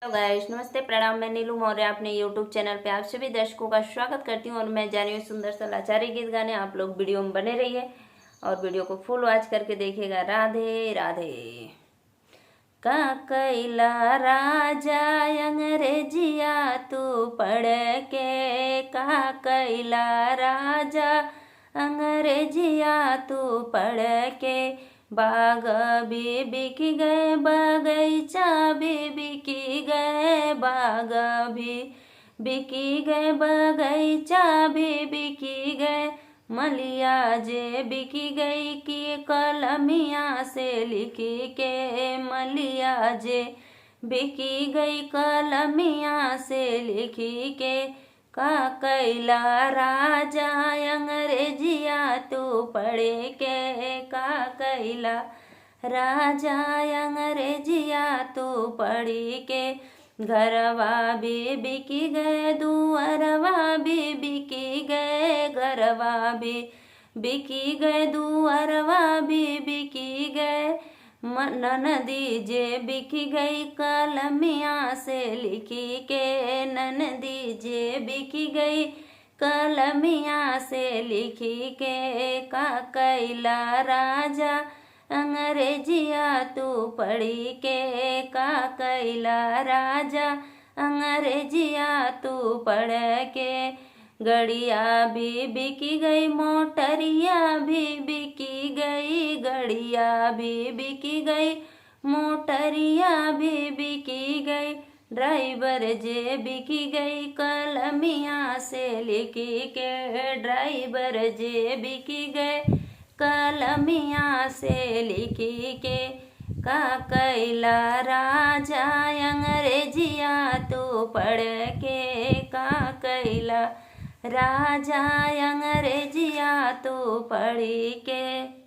Hello guys, नमस्ते, प्रणाम। मैं नीलू मौर्य अपने यूट्यूब चैनल पे आप सभी दर्शकों का स्वागत करती हूँ और मैं जा रही हूँ सुंदर सा लाचारी गीत गाने। आप लोग वीडियो में बने रहिए और वीडियो को फुल वॉच करके देखिएगा। राधे राधे। का कैला राजा अंग्रेजिया तू पढ़ के, का कैला राजा अंग्रेजिया तू पढ़ के, बाग भी बिक गए बगीचा भी बिकी गए, बाग भी बिकी गए बगीचा भी बिकी गए, मलिया जे बिकी गई की कलमिया से लिखी के, मलिया जे बिकी गई कलमिया से लिखी के, का कैला राजा अंग्रेजिया तू पढ़े के, का कैला राजा अंग्रेजिया तू पढ़ी के, घरवा भी बिकी गए दुअरवा भी बिकी गए, घरवा भी बिकी गए दुअरवा भी बिकी गए, ननदी जे बिकी गई कलमिया से लिखी के, ननदी जे बिकी गई कलमिया से लिखी के, का कैला राजा अंग्रेजिया तू पढ़ी के, का कैला राजा अंग्रेजिया तू पढ़ के, गड़िया भी बिकी गई मोटरिया भी बिकी गई, गड़िया भी बिकी गई मोटरिया भी बिकी गई, ड्राइवर जे बिकी गई कलमिया से लिखी के, ड्राइवर जे बिकी गए कलमिया से लिखी के, का कैला राजा अंग्रेजिया तू पढ़ के, का कैला राजा अंग्रेजिया तू पढ़ी के।